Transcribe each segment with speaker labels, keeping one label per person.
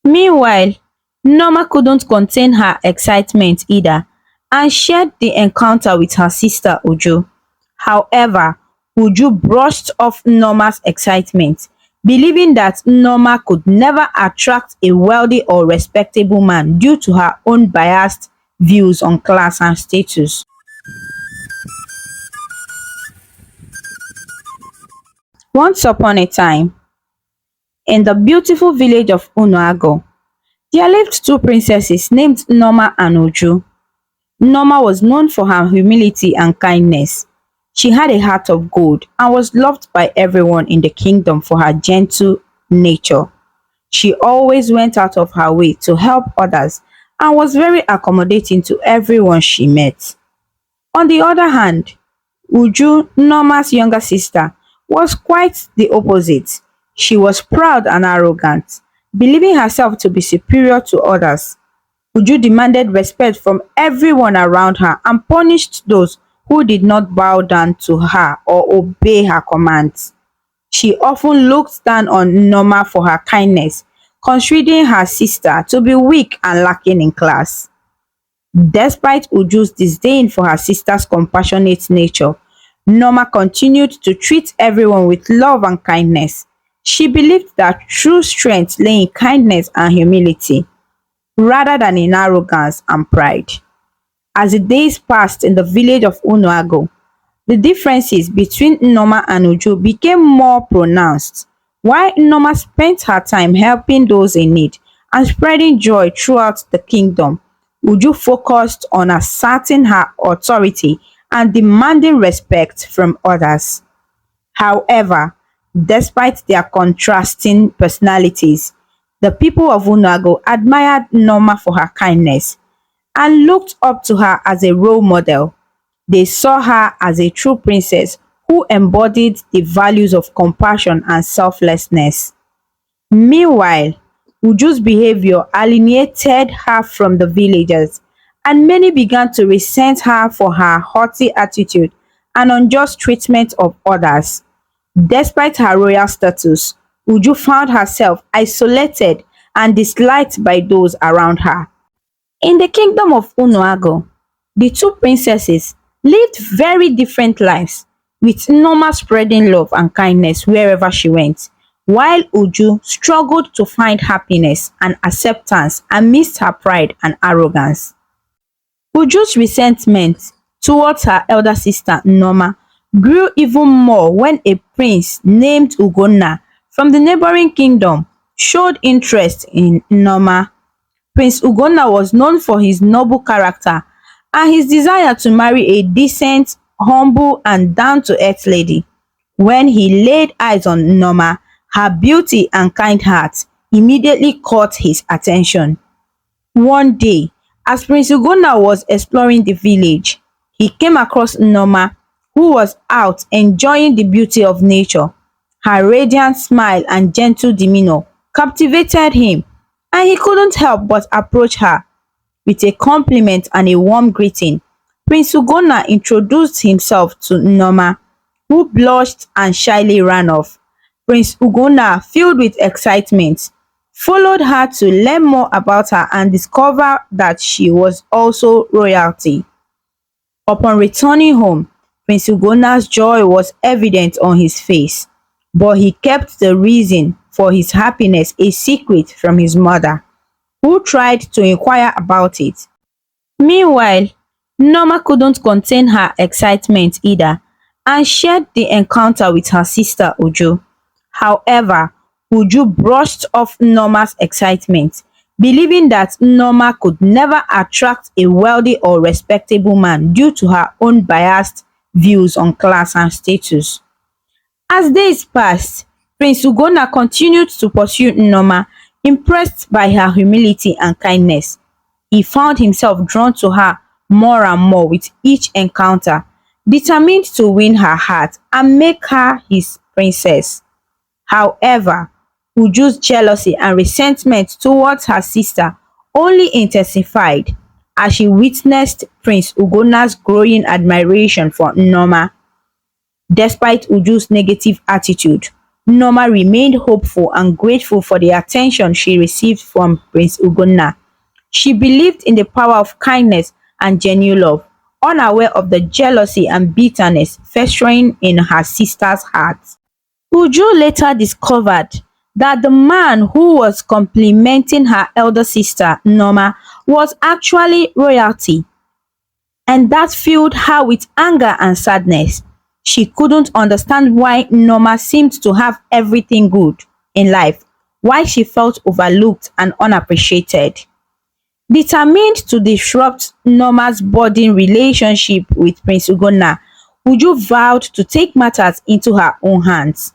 Speaker 1: Meanwhile, Nneoma couldn't contain her excitement either and shared the encounter with her sister Uju. However, Uju brushed off Nneoma's excitement, believing that Nneoma could never attract a wealthy or respectable man due to her own biased views on class and status. Once upon a time, in the beautiful village of Unuago, there lived two princesses named Nneoma and Uju. Nneoma was known for her humility and kindness. She had a heart of gold and was loved by everyone in the kingdom for her gentle nature. She always went out of her way to help others and was very accommodating to everyone she met. On the other hand, Uju, Nneoma's younger sister, was quite the opposite. She was proud and arrogant, believing herself to be superior to others. Uju demanded respect from everyone around her and punished those who did not bow down to her or obey her commands. She often looked down on Nneoma for her kindness, considering her sister to be weak and lacking in class. Despite Uju's disdain for her sister's compassionate nature, Nneoma continued to treat everyone with love and kindness. She believed that true strength lay in kindness and humility, rather than in arrogance and pride. As the days passed in the village of Unuago, the differences between Nneoma and Uju became more pronounced. While Nneoma spent her time helping those in need and spreading joy throughout the kingdom, Uju focused on asserting her authority and demanding respect from others. However, despite their contrasting personalities, the people of Unuago admired Nneoma for her kindness and looked up to her as a role model. They saw her as a true princess who embodied the values of compassion and selflessness. Meanwhile, Uju's behavior alienated her from the villagers, and many began to resent her for her haughty attitude and unjust treatment of others. Despite her royal status, Uju found herself isolated and disliked by those around her. In the kingdom of Unuago, the two princesses lived very different lives, with Nneoma spreading love and kindness wherever she went, while Uju struggled to find happiness and acceptance amidst her pride and arrogance. Uju's resentment towards her elder sister Nneoma grew even more when a prince named Ugonna from the neighboring kingdom showed interest in Nneoma. Prince Ugonna was known for his noble character and his desire to marry a decent, humble and down-to-earth lady. When he laid eyes on Nneoma, her beauty and kind heart immediately caught his attention. One day, as Prince Ugonna was exploring the village, he came across Nneoma, who was out enjoying the beauty of nature. Her radiant smile and gentle demeanor captivated him, and he couldn't help but approach her. With a compliment and a warm greeting, Prince Ugonna introduced himself to Nneoma, who blushed and shyly ran off. Prince Ugonna, filled with excitement, followed her to learn more about her and discover that she was also royalty. Upon returning home, Prince Ugonna's joy was evident on his face, but he kept the reason for his happiness a secret from his mother, who tried to inquire about it. Meanwhile, Nneoma couldn't contain her excitement either and shared the encounter with her sister Uju. However, Uju brushed off Nneoma's excitement, believing that Nneoma could never attract a wealthy or respectable man due to her own biased views on class and status. As days passed, Prince Ugonna continued to pursue Nneoma, impressed by her humility and kindness. He found himself drawn to her more and more with each encounter, determined to win her heart and make her his princess. However, Uju's jealousy and resentment towards her sister only intensified as she witnessed Prince Ugonna's growing admiration for Nneoma. Despite Uju's negative attitude, Nneoma remained hopeful and grateful for the attention she received from Prince Ugonna. She believed in the power of kindness and genuine love, unaware of the jealousy and bitterness festering in her sister's heart. Uju later discovered that the man who was complimenting her elder sister, Nneoma, was actually royalty, and that filled her with anger and sadness. She couldn't understand why Nneoma seemed to have everything good in life, why she felt overlooked and unappreciated. Determined to disrupt Nneoma's budding relationship with Prince Ugonna, Uju vowed to take matters into her own hands.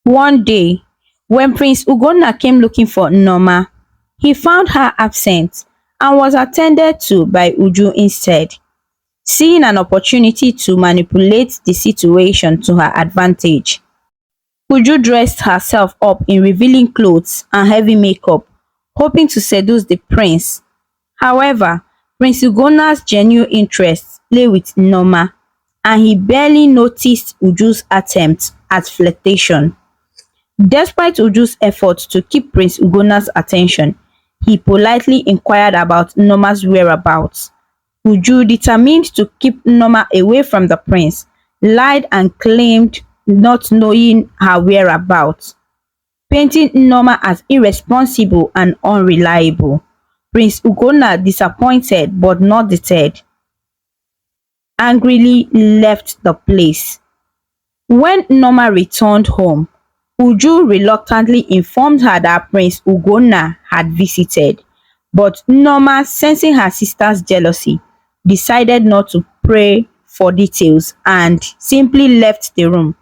Speaker 1: One day, when Prince Ugonna came looking for Nneoma, he found her absent and was attended to by Uju instead. Seeing an opportunity to manipulate the situation to her advantage, Uju dressed herself up in revealing clothes and heavy makeup, hoping to seduce the prince. However, Prince Ugonna's genuine interest lay with Nneoma, and he barely noticed Uju's attempt at flirtation. Despite Uju's efforts to keep Prince Ugonna's attention, he politely inquired about Nneoma's whereabouts. Uju, determined to keep Nneoma away from the prince, lied and claimed not knowing her whereabouts, painting Nneoma as irresponsible and unreliable. Prince Ugonna, disappointed but not deterred, angrily left the place. When Nneoma returned home, Uju reluctantly informed her that Prince Ugonna had visited, but Nneoma, sensing her sister's jealousy, decided not to pray for details and simply left the room.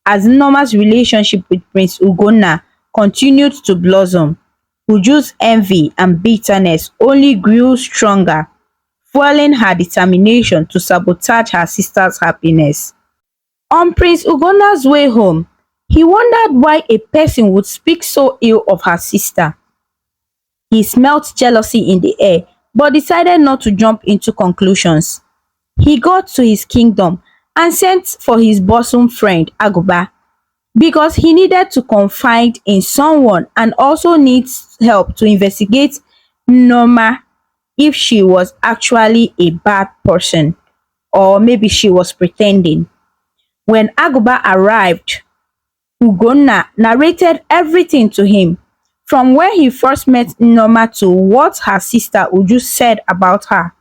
Speaker 1: As Nneoma's relationship with Prince Ugonna continued to blossom, Uju's envy and bitterness only grew stronger, fueling her determination to sabotage her sister's happiness. On Prince Ugonna's way home, he wondered why a person would speak so ill of her sister. He smelt jealousy in the air but decided not to jump into conclusions. He got to his kingdom and sent for his bosom friend Agụba because he needed to confide in someone and also needs help to investigate Nneoma if she was actually a bad person or maybe she was pretending. When Agụba arrived, Ugonna narrated everything to him, from where he first met Nneoma to what her sister Uju said about her.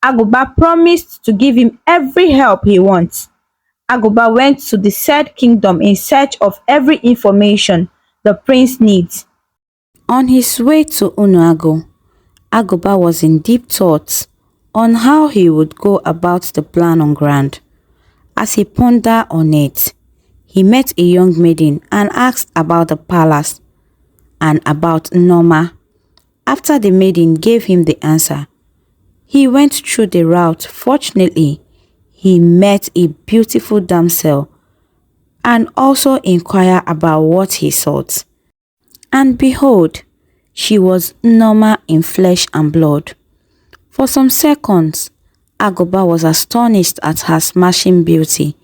Speaker 1: Agụba promised to give him every help he wants. Agụba went to the said kingdom in search of every information the prince needs. On his way to Unuago, Agụba was in deep thoughts on how he would go about the plan on ground. As he pondered on it, he met a young maiden and asked about the palace and about Nneoma. After the maiden gave him the answer, he went through the route. Fortunately, he met a beautiful damsel and also inquired about what he sought. And behold, she was Nneoma in flesh and blood. For some seconds, Agụba was astonished at her smashing beauty.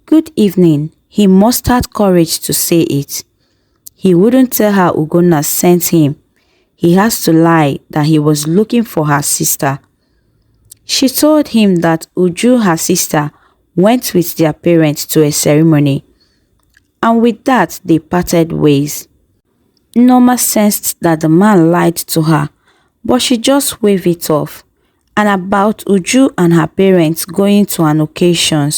Speaker 1: "Good evening," he mustered courage to say it. He wouldn't tell her Ugonna sent him. He has to lie that he was looking for her sister. She told him that Uju, her sister, went with their parents to a ceremony, and with that they parted ways. Nneoma sensed that the man lied to her, but she just waved it off. And about Uju and her parents going to an occasion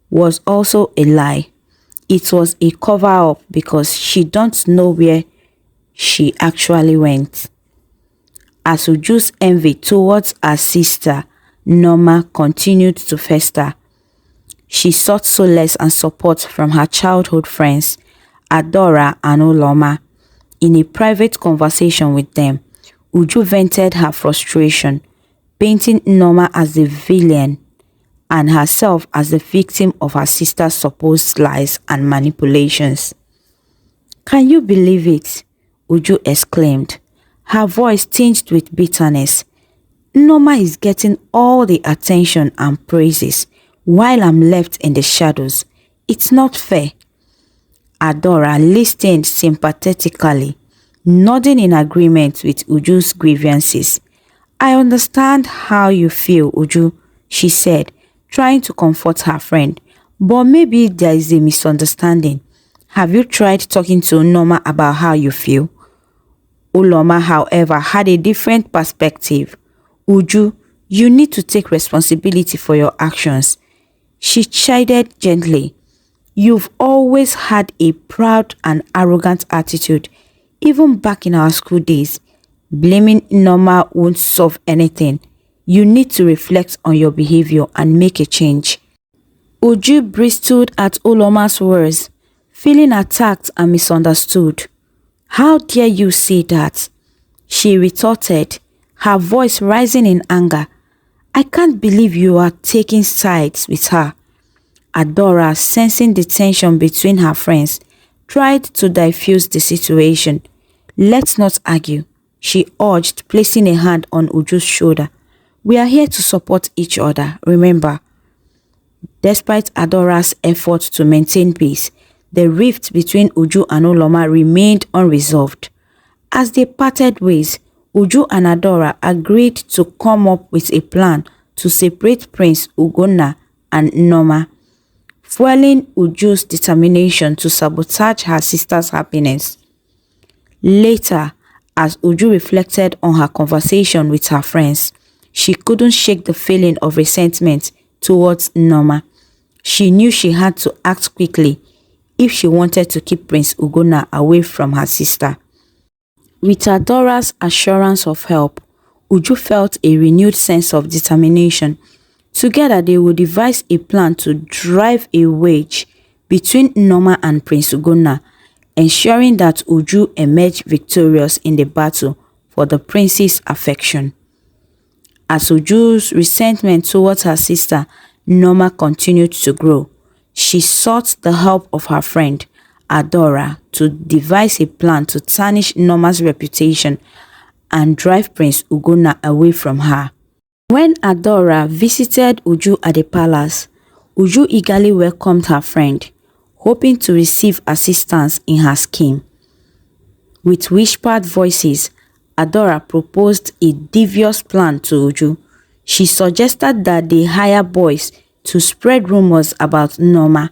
Speaker 1: was also a lie. It was a cover-up because she don't know where she actually went. As Uju's envy towards her sister, Nneoma, continued to fester, she sought solace and support from her childhood friends, Adora and Uloma. In a private conversation with them, Uju vented her frustration, painting Nneoma as the villain and herself as the victim of her sister's supposed lies and manipulations. "Can you believe it?" Uju exclaimed, her voice tinged with bitterness. "Nneoma is getting all the attention and praises while I'm left in the shadows. It's not fair." Adora listened sympathetically, nodding in agreement with Uju's grievances. I understand how you feel, Uju, she said, trying to comfort her friend. But maybe there is a misunderstanding. Have you tried talking to Nneoma about how you feel? Uloma, however, had a different perspective. Uju, you need to take responsibility for your actions. She chided gently. You've always had a proud and arrogant attitude, even back in our school days. Blaming Nneoma won't solve anything. You need to reflect on your behavior and make a change. Uju bristled at Uloma's words, feeling attacked and misunderstood. How dare you say that? She retorted, her voice rising in anger. I can't believe you are taking sides with her. Adora, sensing the tension between her friends, tried to diffuse the situation. Let's not argue, she urged, placing a hand on Uju's shoulder. We are here to support each other, remember. Despite Adora's efforts to maintain peace, the rift between Uju and Uloma remained unresolved. As they parted ways, Uju and Adora agreed to come up with a plan to separate Prince Ugonna and Nneoma, fueling Uju's determination to sabotage her sister's happiness. Later, as Uju reflected on her conversation with her friends, she couldn't shake the feeling of resentment towards Nneoma. She knew she had to act quickly if she wanted to keep Prince Ugonna away from her sister. With Adora's assurance of help, Uju felt a renewed sense of determination. Together they would devise a plan to drive a wedge between Nneoma and Prince Ugonna, ensuring that Uju emerged victorious in the battle for the prince's affection. As Uju's resentment towards her sister Nneoma continued to grow, she sought the help of her friend Adora to devise a plan to tarnish Nneoma's reputation and drive Prince Ugonna away from her. When Adora visited Uju at the palace, Uju eagerly welcomed her friend, hoping to receive assistance in her scheme. With whispered voices, Adora proposed a devious plan to Uju. She suggested that they hire boys to spread rumors about Nneoma,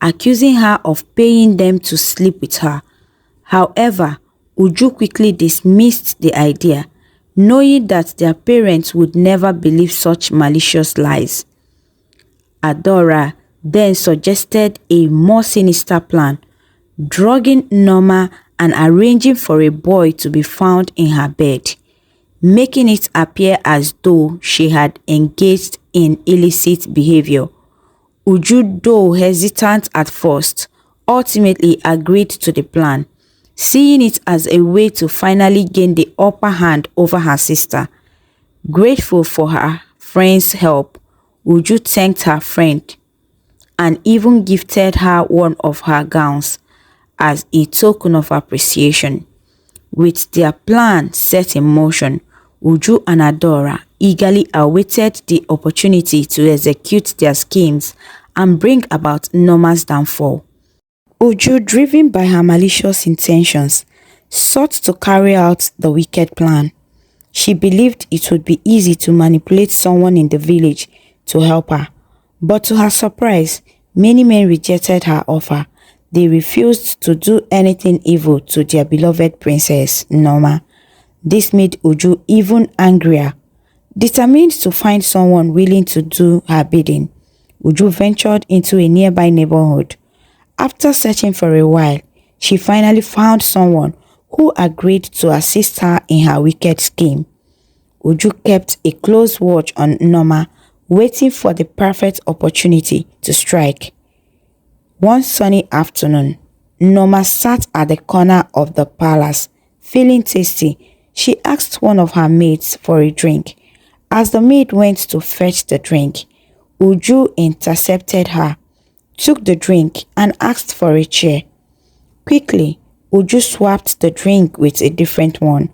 Speaker 1: accusing her of paying them to sleep with her. However, Uju quickly dismissed the idea, knowing that their parents would never believe such malicious lies. Adora then suggested a more sinister plan, drugging Nneoma and arranging for a boy to be found in her bed, making it appear as though she had engaged in illicit behavior. Uju, though hesitant at first, ultimately agreed to the plan, seeing it as a way to finally gain the upper hand over her sister. Grateful for her friend's help, Uju thanked her friend and even gifted her one of her gowns as a token of appreciation. With their plan set in motion, Uju and Adora eagerly awaited the opportunity to execute their schemes and bring about Nneoma's downfall. Uju, driven by her malicious intentions, sought to carry out the wicked plan. She believed it would be easy to manipulate someone in the village to help her, but to her surprise, many men rejected her offer. They refused to do anything evil to their beloved princess, Nneoma. This made Uju even angrier. Determined to find someone willing to do her bidding, Uju ventured into a nearby neighborhood. After searching for a while, she finally found someone who agreed to assist her in her wicked scheme. Uju kept a close watch on Nneoma, waiting for the perfect opportunity to strike. One sunny afternoon, Nneoma sat at the corner of the palace, feeling tasty. She asked one of her maids for a drink. As the maid went to fetch the drink, Uju intercepted her, took the drink and asked for a chair. Quickly, Uju swapped the drink with a different one.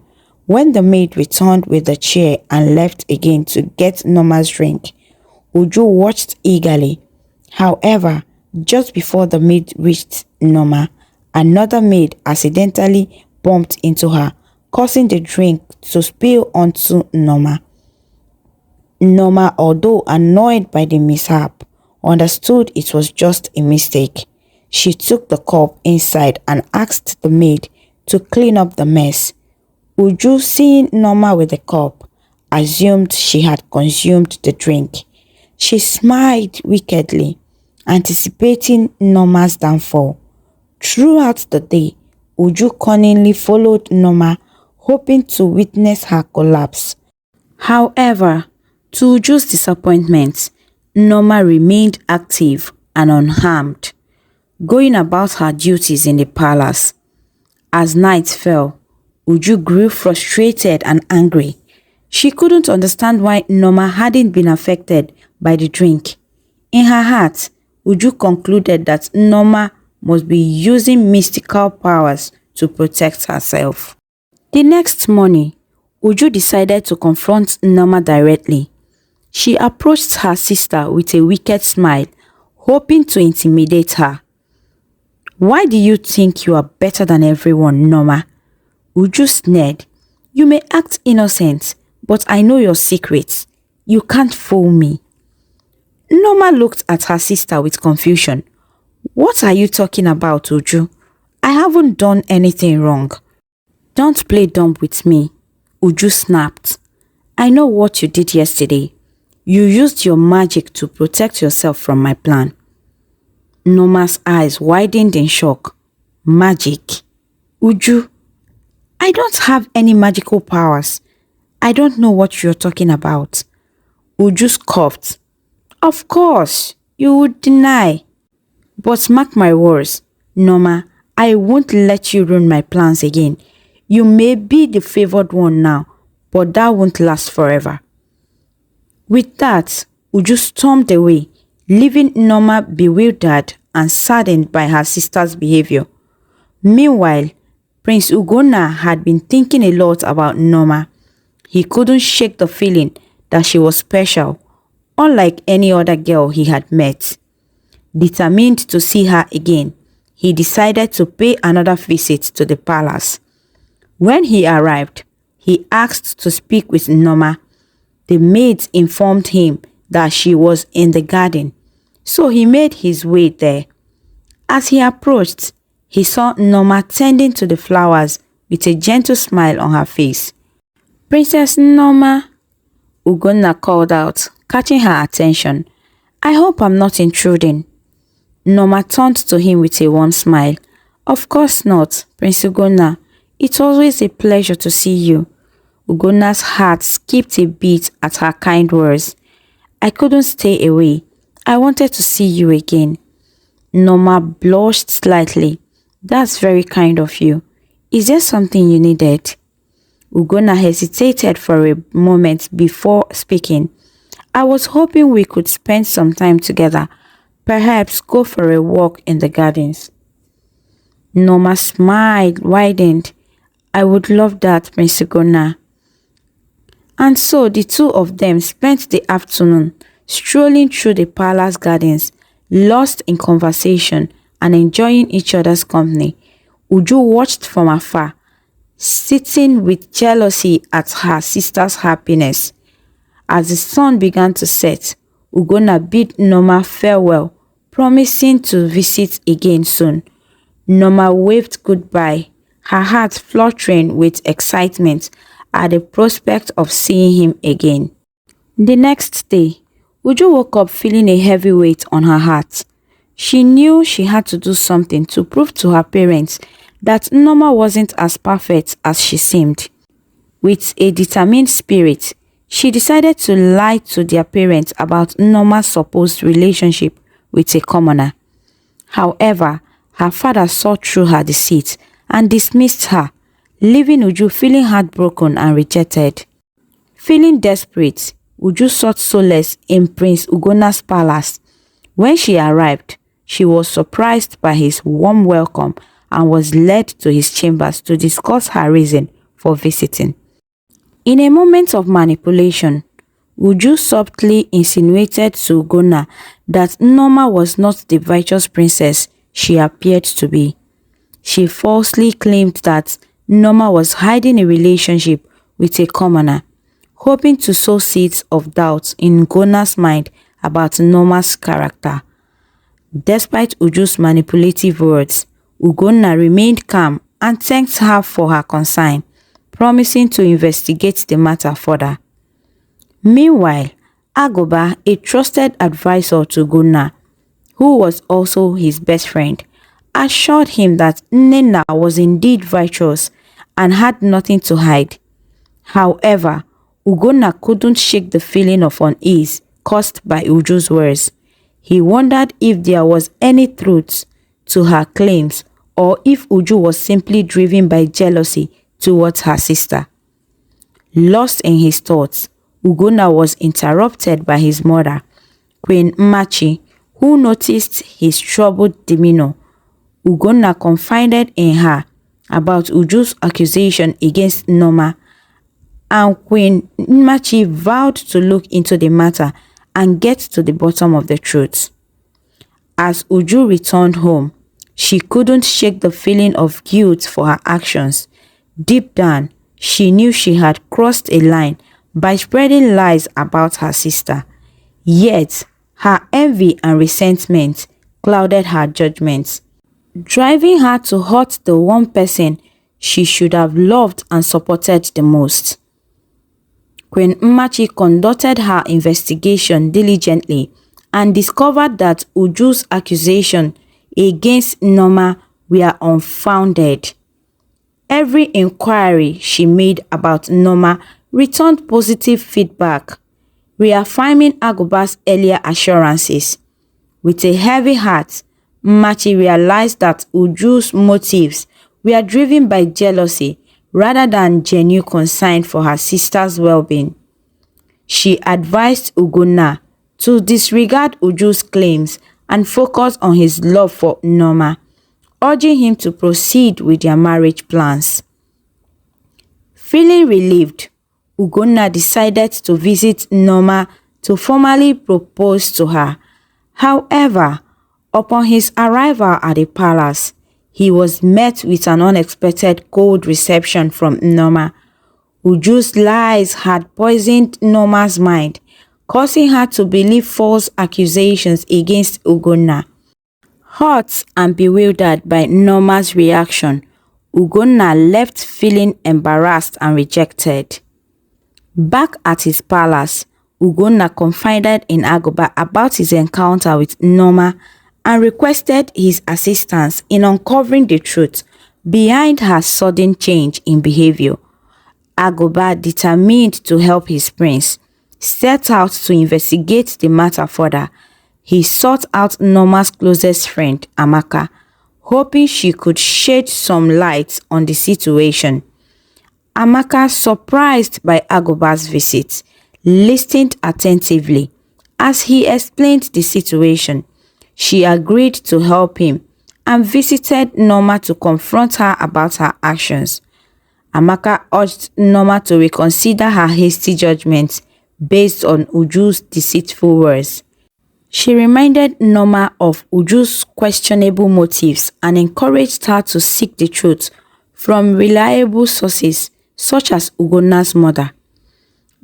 Speaker 1: When the maid returned with the chair and left again to get Nneoma's drink, Uju watched eagerly. However, just before the maid reached Nneoma,
Speaker 2: Another maid accidentally bumped into her, causing the drink to spill onto Nneoma. Nneoma, although annoyed by the mishap, understood it was just a mistake. She took the cup inside and asked the maid to clean up the mess. Uju, seeing Nneoma with the cup, assumed she had consumed the drink. She smiled wickedly, anticipating Nneoma's downfall. Throughout the day, Uju cunningly followed Nneoma, hoping to witness her collapse. However, to Uju's disappointment, Nneoma remained active and unharmed, going about her duties in the palace. As night fell, Uju grew frustrated and angry. She couldn't understand why Nneoma hadn't been affected by the drink. In her heart, Uju concluded that Nneoma must be using mystical powers to protect herself. The next morning, Uju decided to confront Nneoma directly. She approached her sister with a wicked smile, hoping to intimidate her. "Why do you think you are better than everyone, Nneoma?" Uju sneered. "You may act innocent, but I know your secrets. You can't fool me." Nneoma looked at her sister with confusion. "What are you talking about, Uju? I haven't done anything wrong." "Don't play dumb with me," Uju snapped. "I know what you did yesterday. You used your magic to protect yourself from my plan." Nneoma's eyes widened in shock. "Magic? Uju, I don't have any magical powers. I don't know what you're talking about." Uju scoffed. "Of course, you would deny. But mark my words, Nneoma, I won't let you ruin my plans again. You may be the favored one now, but that won't last forever." With that, Uju stormed away, leaving Nneoma bewildered and saddened by her sister's behavior. Meanwhile, Prince Ugonna had been thinking a lot about Nneoma. He couldn't shake the feeling that she was special, unlike any other girl he had met. Determined to see her again, he decided to pay another visit to the palace. When he arrived, he asked to speak with Nneoma. The maids informed him that she was in the garden, so he made his way there. As he approached, he saw Nneoma tending to the flowers with a gentle smile on her face. "Princess Nneoma," Ugonna called out, catching her attention. "I hope I'm not intruding." Nneoma turned to him with a warm smile. "Of course not, Prince Ugonna. It's always a pleasure to see you." Ugonna's heart skipped a beat at her kind words. "I couldn't stay away. I wanted to see you again." Nneoma blushed slightly. "That's very kind of you. Is there something you needed?" Ugonna hesitated for a moment before speaking. "I was hoping we could spend some time together. Perhaps go for a walk in the gardens." Nneoma smiled, widened. "I would love that, Prince Ugonna." And so the two of them spent the afternoon strolling through the palace gardens, lost in conversation and enjoying each other's company. Uju watched from afar, sitting with jealousy at her sister's happiness. As the sun began to set, Ugonna bid Nneoma farewell, promising to visit again soon. Nneoma waved goodbye, her heart fluttering with excitement at the prospect of seeing him again. The next day, Uju woke up feeling a heavy weight on her heart. She knew she had to do something to prove to her parents that Nneoma wasn't as perfect as she seemed. With a determined spirit, she decided to lie to their parents about Nneoma's supposed relationship with a commoner. However, her father saw through her deceit and dismissed her, leaving Uju feeling heartbroken and rejected. Feeling desperate, Uju sought solace in Prince Ugonna's palace. When she arrived, she was surprised by his warm welcome and was led to his chambers to discuss her reason for visiting. In a moment of manipulation, Uju subtly insinuated to Ugonna that Nneoma was not the virtuous princess she appeared to be. She falsely claimed that Nneoma was hiding a relationship with a commoner, hoping to sow seeds of doubt in Ugonna's mind about Nneoma's character. Despite Uju's manipulative words, Ugonna remained calm and thanked her for her concern, promising to investigate the matter further. Meanwhile, Agoba, a trusted advisor to Ugonna, who was also his best friend, assured him that Nnenna was indeed virtuous and had nothing to hide. However, Ugonna couldn't shake the feeling of unease caused by Uju's words. He wondered if there was any truth to her claims or if Uju was simply driven by jealousy towards her sister. Lost in his thoughts, Ugonna was interrupted by his mother, Queen Mmachi, who noticed his troubled demeanor. Ugonna confided in her about Uju's accusation against Nneoma, and Queen Mmachi vowed to look into the matter and get to the bottom of the truth. As Uju returned home, she couldn't shake the feeling of guilt for her actions. Deep down, she knew she had crossed a line by spreading lies about her sister. Yet, her envy and resentment clouded her judgment, driving her to hurt the one person she should have loved and supported the most. Queen Mmachi conducted her investigation diligently and discovered that Uju's accusations against Nneoma were unfounded. Every inquiry she made about Nneoma returned positive feedback, reaffirming Agoba's earlier assurances. With a heavy heart, Mmachi realized that Uju's motives were driven by jealousy rather than genuine concern for her sister's well-being. She advised Ugonna to disregard Uju's claims and focus on his love for Nneoma, urging him to proceed with their marriage plans. Feeling relieved, Ugonna decided to visit Nneoma to formally propose to her. However, upon his arrival at the palace, he was met with an unexpected cold reception from Nneoma. Uju's lies had poisoned Nneoma's mind, causing her to believe false accusations against Ugonna. Hurt and bewildered by Nneoma's reaction, Ugonna left feeling embarrassed and rejected. Back at his palace, Ugonna confided in Agoba about his encounter with Nneoma and requested his assistance in uncovering the truth behind her sudden change in behavior. Agoba, determined to help his prince, set out to investigate the matter further. He sought out Nneoma's closest friend, Amaka, hoping she could shed some light on the situation. Amaka, surprised by Agoba's visit, listened attentively as he explained the situation. She agreed to help him and visited Nneoma to confront her about her actions. Amaka urged Nneoma to reconsider her hasty judgments based on Uju's deceitful words. She reminded Nneoma of Uju's questionable motives and encouraged her to seek the truth from reliable sources such as Ugonna's mother.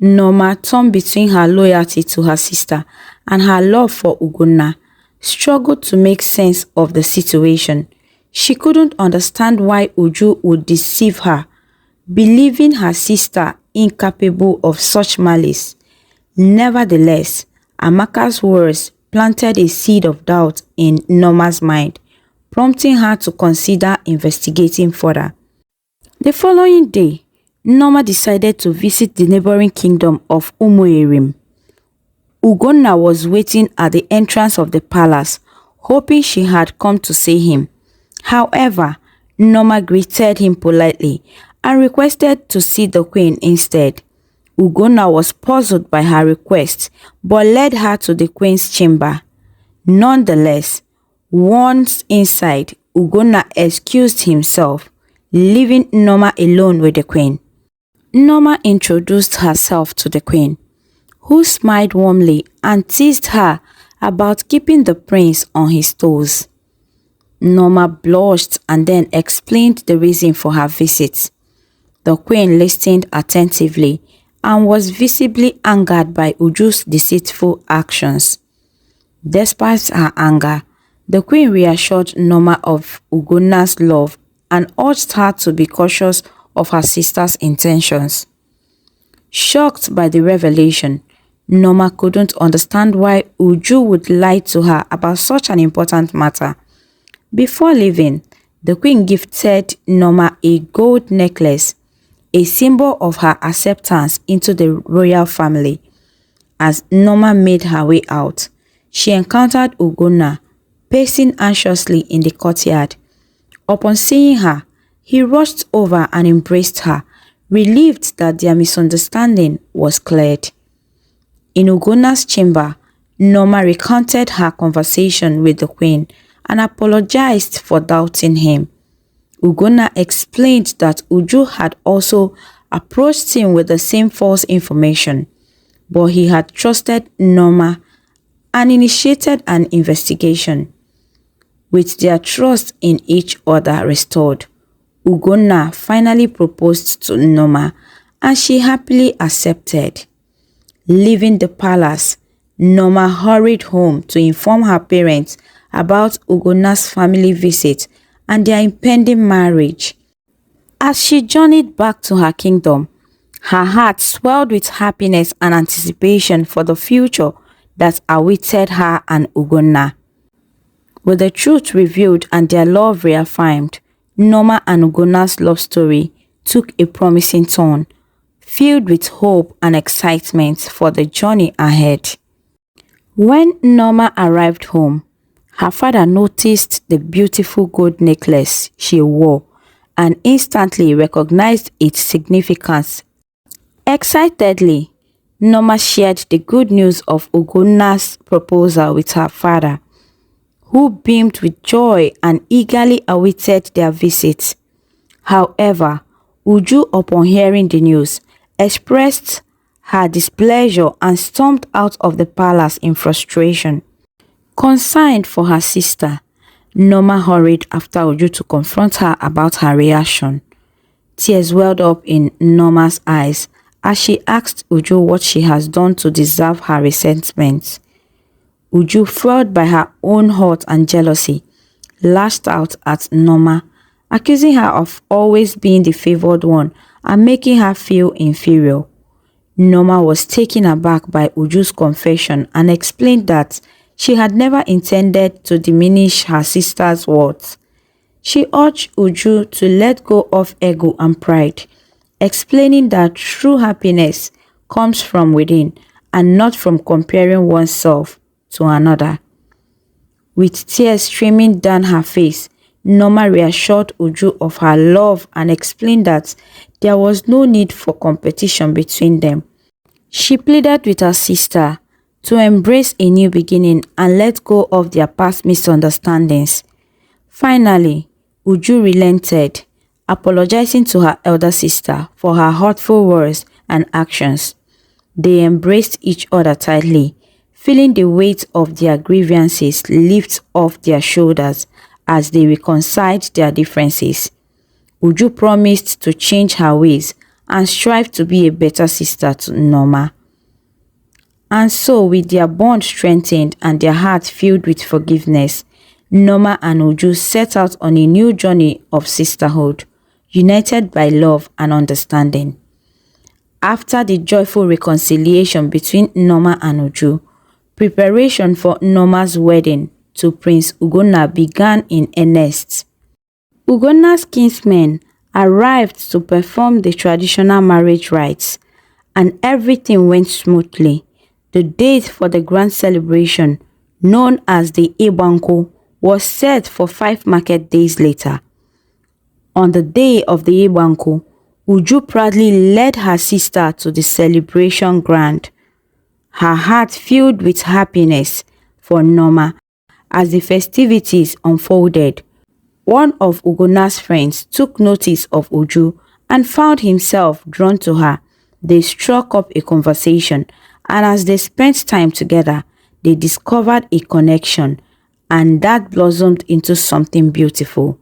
Speaker 2: Nneoma, torn between her loyalty to her sister and her love for Ugonna, struggled to make sense of the situation. She couldn't understand why Uju would deceive her, believing her sister incapable of such malice. Nevertheless, Amaka's words planted a seed of doubt in Nneoma's mind, prompting her to consider investigating further. The following day, Nneoma decided to visit the neighboring kingdom of Umuerim. Ugonna was waiting at the entrance of the palace, hoping she had come to see him. However, Nneoma greeted him politely and requested to see the queen instead. Ugonna was puzzled by her request but led her to the queen's chamber. Nonetheless, once inside, Ugonna excused himself, leaving Nneoma alone with the queen. Nneoma introduced herself to the queen, who smiled warmly and teased her about keeping the prince on his toes. Nneoma blushed and then explained the reason for her visit. The queen listened attentively and was visibly angered by Uju's deceitful actions. Despite her anger, the queen reassured Nneoma of Ugonna's love and urged her to be cautious of her sister's intentions. Shocked by the revelation, Nneoma couldn't understand why Uju would lie to her about such an important matter. Before leaving, the queen gifted Nneoma a gold necklace, a symbol of her acceptance into the royal family. As Nneoma made her way out, she encountered Ugonna pacing anxiously in the courtyard. Upon seeing her, he rushed over and embraced her, relieved that their misunderstanding was cleared. In Ugonna's chamber, Nneoma recounted her conversation with the queen and apologized for doubting him. Ugonna explained that Uju had also approached him with the same false information, but he had trusted Nneoma and initiated an investigation. With their trust in each other restored, Ugonna finally proposed to Nneoma and she happily accepted. Leaving the palace, Nneoma hurried home to inform her parents about Ugonna's family visit and their impending marriage. As she journeyed back to her kingdom, her heart swelled with happiness and anticipation for the future that awaited her and Ugonna. With the truth revealed and their love reaffirmed, Nneoma and Ugonna's love story took a promising turn, filled with hope and excitement for the journey ahead. When Nneoma arrived home, her father noticed the beautiful gold necklace she wore and instantly recognized its significance. Excitedly, Nneoma shared the good news of Ugonna's proposal with her father, who beamed with joy and eagerly awaited their visit. However, Uju, upon hearing the news, expressed her displeasure and stormed out of the palace in frustration. Concerned for her sister, Nneoma hurried after Uju to confront her about her reaction. Tears welled up in Nneoma's eyes as she asked Uju what she has done to deserve her resentment. Uju, fueled by her own hurt and jealousy, lashed out at Nneoma, accusing her of always being the favored one and making her feel inferior. Nneoma was taken aback by Uju's confession and explained that she had never intended to diminish her sister's worth. She urged Uju to let go of ego and pride, explaining that true happiness comes from within and not from comparing oneself to another. With tears streaming down her face, Nneoma reassured Uju of her love and explained that there was no need for competition between them. She pleaded with her sister to embrace a new beginning and let go of their past misunderstandings. Finally, Uju relented, apologizing to her elder sister for her hurtful words and actions. They embraced each other tightly, feeling the weight of their grievances lift off their shoulders as they reconciled their differences. Uju promised to change her ways and strive to be a better sister to Nneoma. And so, with their bond strengthened and their hearts filled with forgiveness, Nneoma and Uju set out on a new journey of sisterhood, united by love and understanding. After the joyful reconciliation between Nneoma and Uju, preparation for Nneoma's wedding to Prince Ugonna began in earnest. Ugonna's kinsmen arrived to perform the traditional marriage rites, and everything went smoothly. The date for the grand celebration, known as the Igbanko, was set for 5 market days later. On the day of the Igbanko, Uju proudly led her sister to the celebration ground, her heart filled with happiness for Nneoma. As the festivities unfolded, one of Ugonna's friends took notice of Uju and found himself drawn to her. They struck up a conversation, and as they spent time together, they discovered a connection and that blossomed into something beautiful.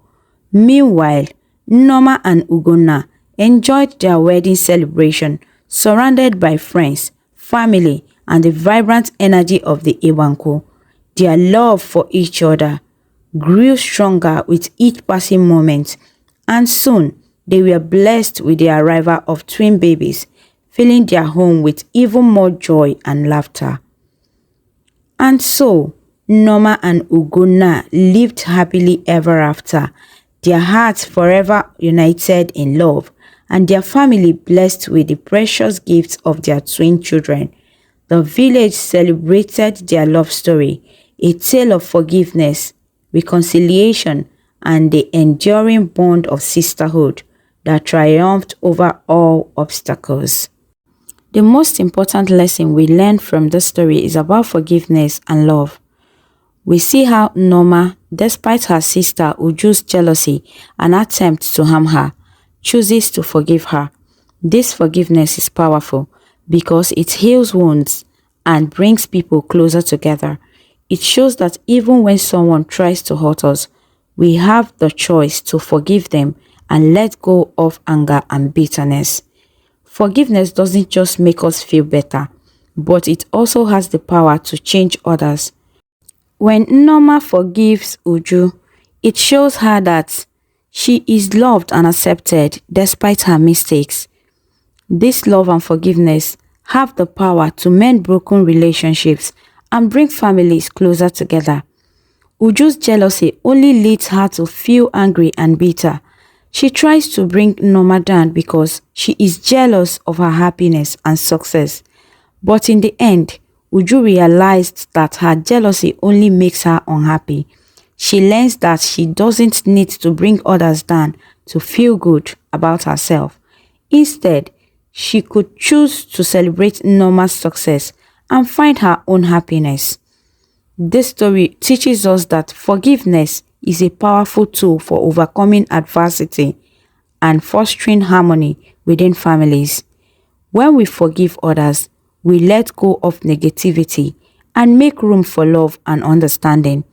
Speaker 2: Meanwhile, Nneoma and Uju enjoyed their wedding celebration surrounded by friends, family, and the vibrant energy of the Iwanko. Their love for each other grew stronger with each passing moment, and soon they were blessed with the arrival of twin babies, filling their home with even more joy and laughter. And so, Nneoma and Uju lived happily ever after, their hearts forever united in love, and their family blessed with the precious gifts of their twin children. The village celebrated their love story, a tale of forgiveness, reconciliation, and the enduring bond of sisterhood that triumphed over all obstacles. The most important lesson we learn from this story is about forgiveness and love. We see how Nneoma, despite her sister Uju's jealousy and attempt to harm her, chooses to forgive her. This forgiveness is powerful because it heals wounds and brings people closer together. It shows that even when someone tries to hurt us, we have the choice to forgive them and let go of anger and bitterness. Forgiveness doesn't just make us feel better, but it also has the power to change others. When Nneoma forgives Uju, it shows her that she is loved and accepted despite her mistakes. This love and forgiveness have the power to mend broken relationships and bring families closer together. Uju's jealousy only leads her to feel angry and bitter. She tries to bring Nneoma down because she is jealous of her happiness and success. But in the end, Uju realized that her jealousy only makes her unhappy. She learns that she doesn't need to bring others down to feel good about herself. Instead, she could choose to celebrate Nneoma's success and find her own happiness. This story teaches us that forgiveness is a powerful tool for overcoming adversity and fostering harmony within families. When we forgive others, we let go of negativity and make room for love and understanding.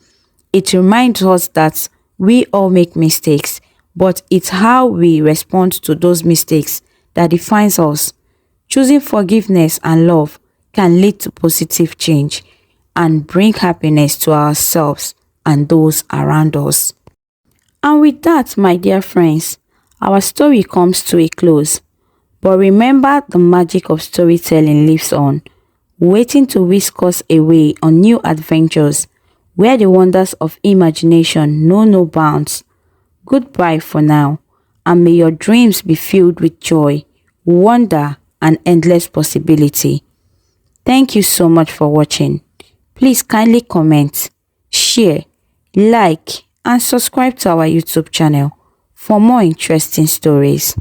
Speaker 2: It reminds us that we all make mistakes, but it's how we respond to those mistakes that defines us. Choosing forgiveness and love can lead to positive change and bring happiness to ourselves and those around us. And with that, my dear friends, our story comes to a close. But remember, the magic of storytelling lives on, waiting to whisk us away on new adventures where the wonders of imagination know no bounds. Goodbye for now, and may your dreams be filled with joy, wonder, and endless possibility. Thank you so much for watching. Please kindly comment, share, like, and subscribe to our YouTube channel for more interesting stories.